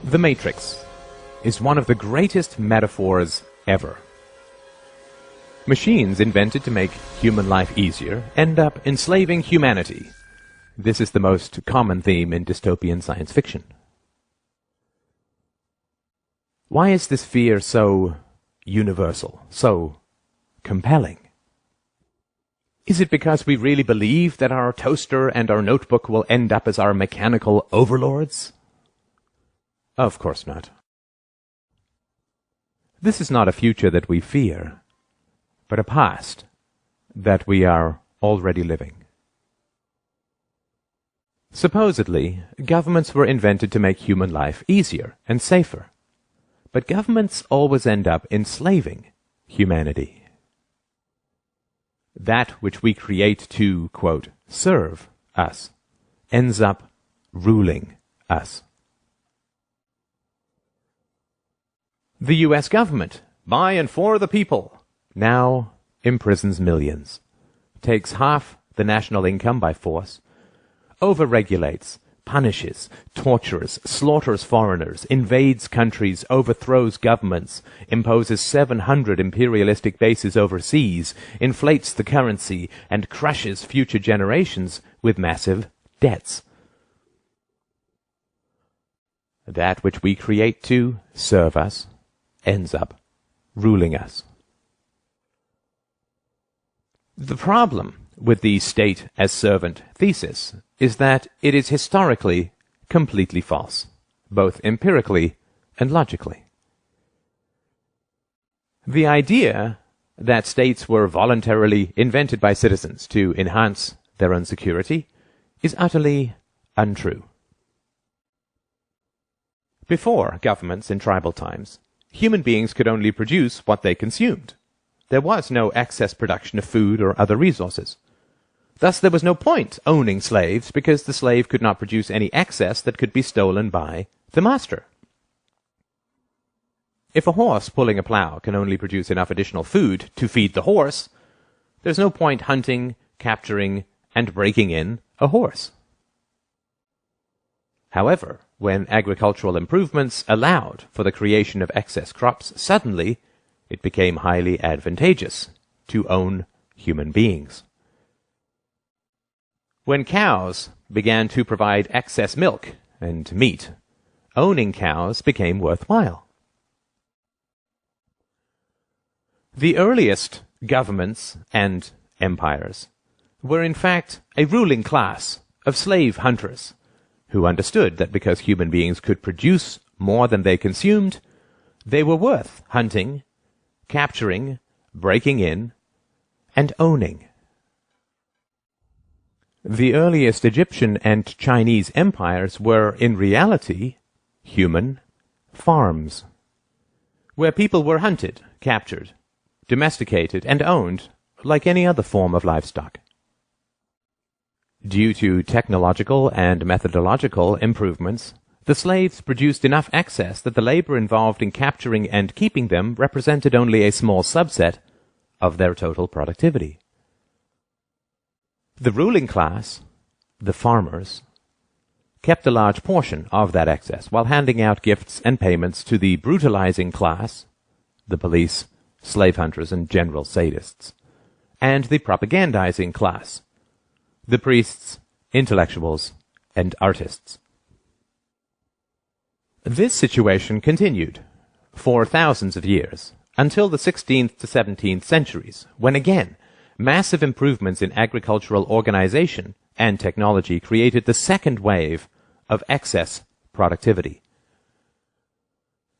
The Matrix is one of the greatest metaphors ever. Machines invented to make human life easier end up enslaving humanity. This is the most common theme in dystopian science fiction. Why is this fear so universal, so compelling? Is it because we really believe that our toaster and our notebook will end up as our mechanical overlords? Of course not. This is not a future that we fear, but a past that we are already living. Supposedly, governments were invented to make human life easier and safer, but governments always end up enslaving humanity. That which we create to, quote, serve us, ends up ruling us. The U.S. government, by and for the people, now imprisons millions, takes half the national income by force, overregulates, punishes, tortures, slaughters foreigners, invades countries, overthrows governments, imposes 700 imperialistic bases overseas, inflates the currency, and crushes future generations with massive debts. That which we create to serve us ends up ruling us. The problem with the state as servant thesis is that it is historically completely false, both empirically and logically. The idea that states were voluntarily invented by citizens to enhance their own security is utterly untrue. Before governments in tribal times, human beings could only produce what they consumed. There was no excess production of food or other resources. Thus there was no point owning slaves, because the slave could not produce any excess that could be stolen by the master. If a horse pulling a plow can only produce enough additional food to feed the horse, there's no point hunting, capturing, and breaking in a horse. However, when agricultural improvements allowed for the creation of excess crops, suddenly it became highly advantageous to own human beings. When cows began to provide excess milk and meat, owning cows became worthwhile. The earliest governments and empires were in fact a ruling class of slave hunters who understood that because human beings could produce more than they consumed, they were worth hunting, capturing, breaking in, and owning. The earliest Egyptian and Chinese empires were, in reality, human farms, where people were hunted, captured, domesticated, and owned like any other form of livestock. Due to technological and methodological improvements, the slaves produced enough excess that the labor involved in capturing and keeping them represented only a small subset of their total productivity. The ruling class, the farmers, kept a large portion of that excess while handing out gifts and payments to the brutalizing class, the police, slave hunters, and general sadists, and the propagandizing class, the priests, intellectuals, and artists. This situation continued for thousands of years, until the 16th to 17th centuries, when again massive improvements in agricultural organization and technology created the second wave of excess productivity.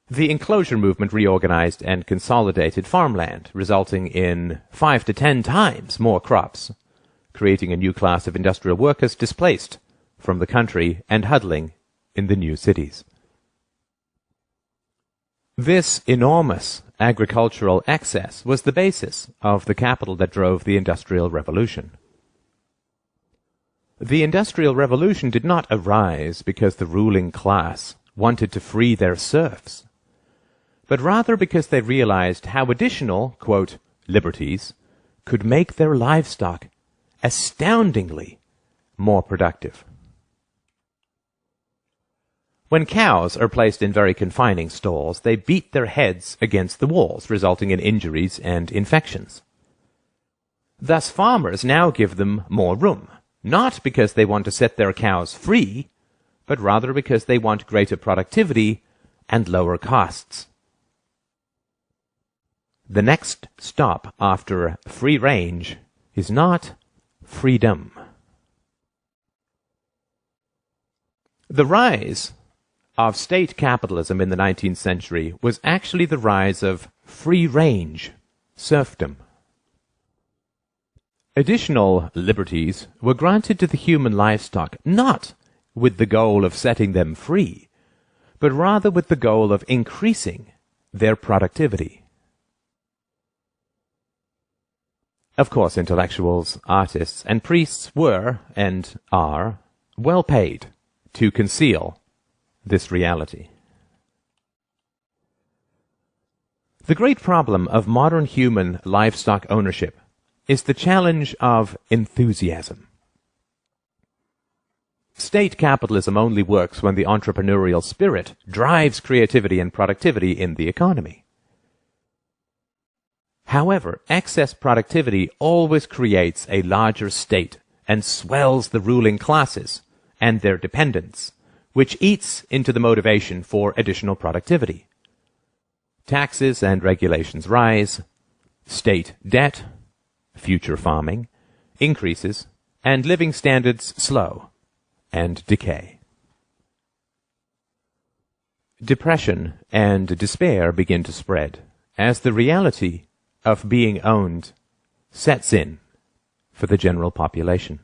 The enclosure movement reorganized and consolidated farmland, resulting in 5 to 10 times more crops, creating a new class of industrial workers displaced from the country and huddling in the new cities. This enormous agricultural excess was the basis of the capital that drove the Industrial Revolution. The Industrial Revolution did not arise because the ruling class wanted to free their serfs, but rather because they realized how additional, quote, liberties could make their livestock astoundingly more productive. When cows are placed in very confining stalls, they beat their heads against the walls, resulting in injuries and infections. Thus, farmers now give them more room, not because they want to set their cows free, but rather because they want greater productivity and lower costs. The next stop after free range is not freedom. The rise of state capitalism in the 19th century was actually the rise of free-range serfdom. Additional liberties were granted to the human livestock not with the goal of setting them free, but rather with the goal of increasing their productivity. Of course, intellectuals, artists, and priests were, and are, well paid to conceal this reality. The great problem of modern human livestock ownership is the challenge of enthusiasm. State capitalism only works when the entrepreneurial spirit drives creativity and productivity in the economy. However, excess productivity always creates a larger state and swells the ruling classes and their dependents, which eats into the motivation for additional productivity. Taxes and regulations rise, state debt, future farming, increases, and living standards slow and decay. Depression and despair begin to spread as the reality of being owned sets in for the general population.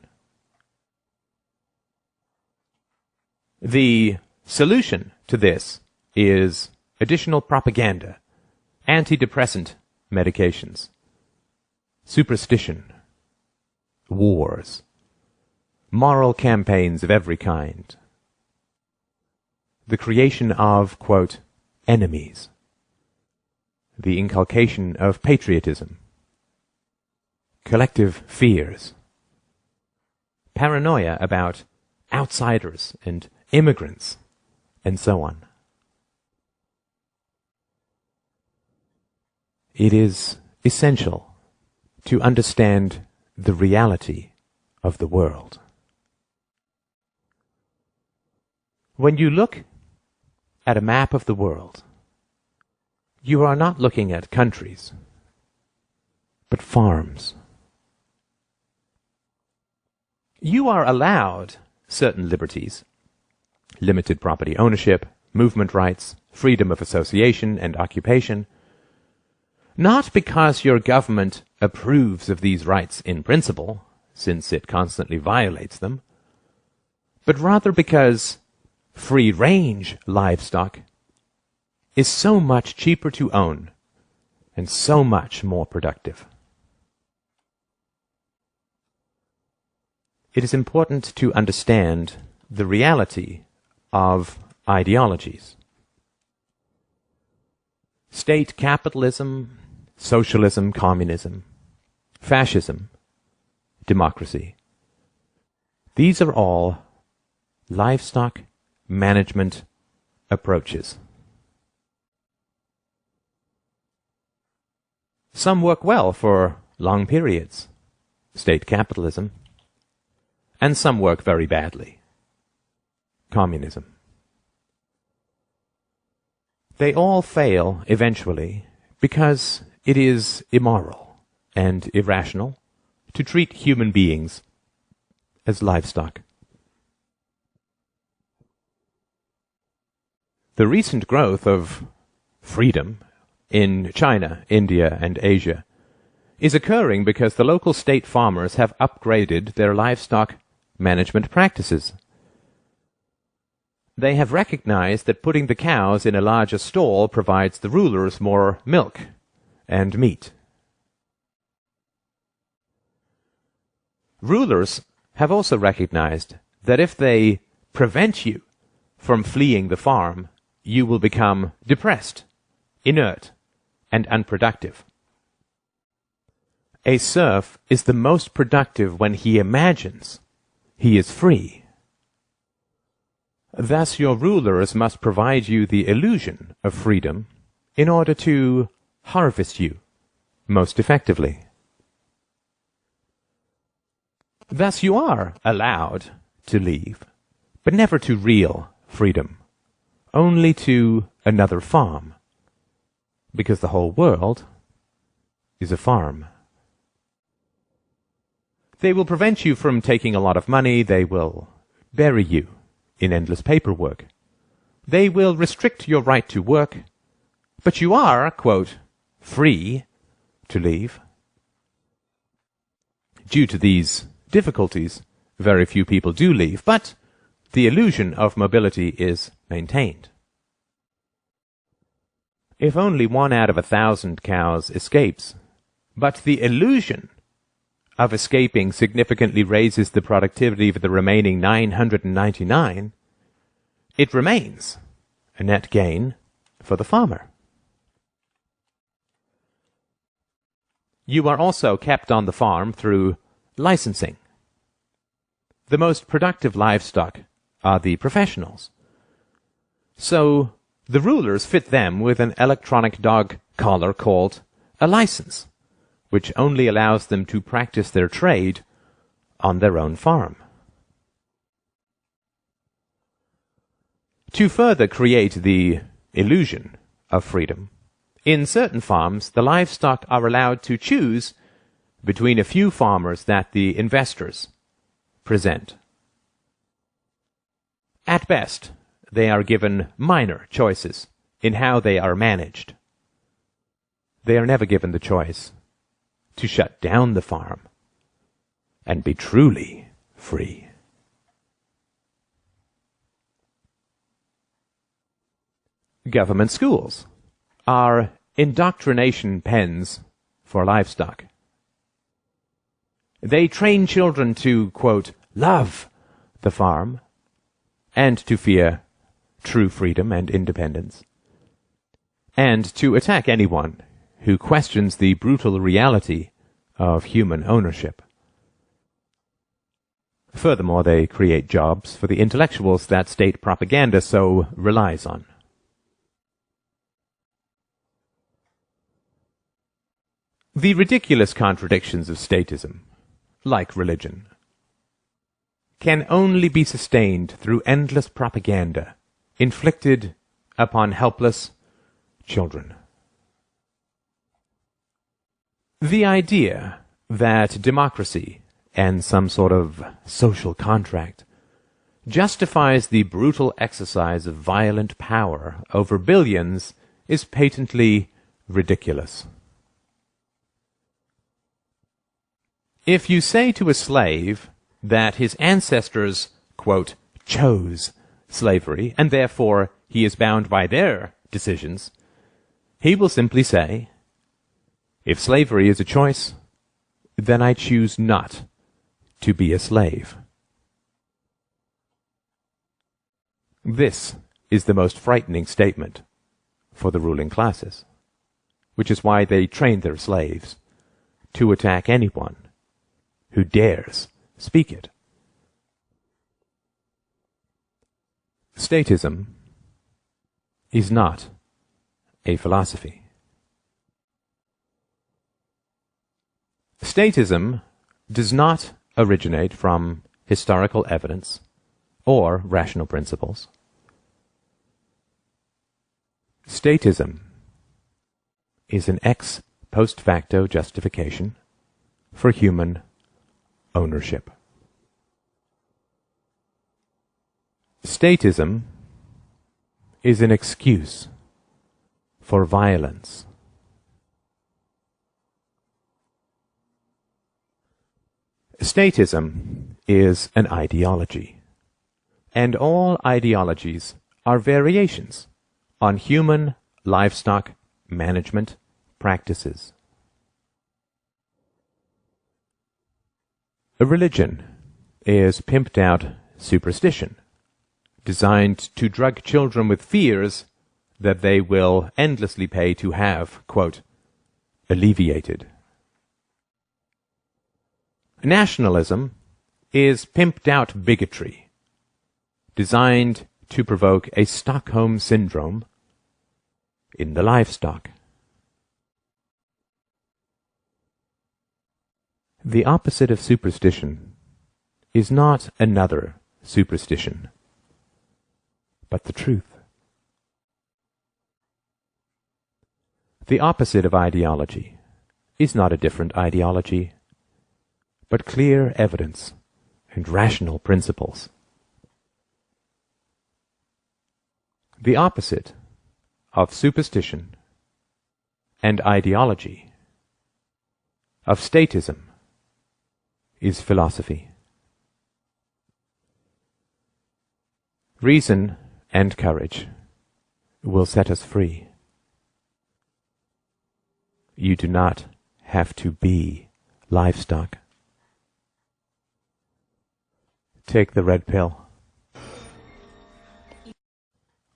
The solution to this is additional propaganda, antidepressant medications, superstition, wars, moral campaigns of every kind, the creation of, quote, enemies, the inculcation of patriotism, collective fears, paranoia about outsiders and immigrants, and so on. It is essential to understand the reality of the world. When you look at a map of the world, you are not looking at countries, but farms. You are allowed certain liberties, limited property ownership, movement rights, freedom of association and occupation, not because your government approves of these rights in principle, since it constantly violates them, but rather because free-range livestock is so much cheaper to own and so much more productive. It is important to understand the reality of ideologies. State capitalism, socialism, communism, fascism, democracy. These are all livestock management approaches. Some work well for long periods, state capitalism, and some work very badly, communism. They all fail eventually because it is immoral and irrational to treat human beings as livestock. The recent growth of freedom in China, India, and Asia is occurring because the local state farmers have upgraded their livestock management practices. They have recognized that putting the cows in a larger stall provides the rulers more milk and meat. Rulers have also recognized that if they prevent you from fleeing the farm, you will become depressed, inert, and unproductive. A serf is the most productive when he imagines he is free. Thus your rulers must provide you the illusion of freedom in order to harvest you most effectively. Thus you are allowed to leave, but never to real freedom, only to another farm, because the whole world is a farm. They will prevent you from taking a lot of money. They will bury you in endless paperwork. They will restrict your right to work, but you are, quote, free to leave. Due to these difficulties, very few people do leave, but the illusion of mobility is maintained. If only 1 out of 1,000 cows escapes, but the illusion of escaping significantly raises the productivity of the remaining 999, it remains a net gain for the farmer. You are also kept on the farm through licensing. The most productive livestock are the professionals. So the rulers fit them with an electronic dog collar called a license, which only allows them to practice their trade on their own farm. To further create the illusion of freedom, in certain farms the livestock are allowed to choose between a few farmers that the investors present. At best, they are given minor choices in how they are managed. They are never given the choice to shut down the farm and be truly free. Government schools are indoctrination pens for livestock. They train children to, quote, love the farm and to fear true freedom and independence, and to attack anyone who questions the brutal reality of human ownership. Furthermore, they create jobs for the intellectuals that state propaganda so relies on. The ridiculous contradictions of statism, like religion, can only be sustained through endless propaganda inflicted upon helpless children. The idea that democracy and some sort of social contract justifies the brutal exercise of violent power over billions is patently ridiculous. If you say to a slave that his ancestors, quote, chose slavery, and therefore he is bound by their decisions, he will simply say, if slavery is a choice, then I choose not to be a slave. This is the most frightening statement for the ruling classes, which is why they train their slaves to attack anyone who dares speak it. Statism is not a philosophy. Statism does not originate from historical evidence or rational principles. Statism is an ex post facto justification for human ownership. Statism is an excuse for violence. Statism is an ideology, and all ideologies are variations on human livestock management practices. A religion is pimped out superstition, designed to drug children with fears that they will endlessly pay to have, quote, alleviated. Nationalism is pimped out bigotry, designed to provoke a Stockholm syndrome in the livestock. The opposite of superstition is not another superstition, but the truth. The opposite of ideology is not a different ideology, but clear evidence and rational principles. The opposite of superstition and ideology, of statism, is philosophy. Reason and courage will set us free. You do not have to be livestock. Take the red pill.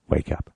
Wake up.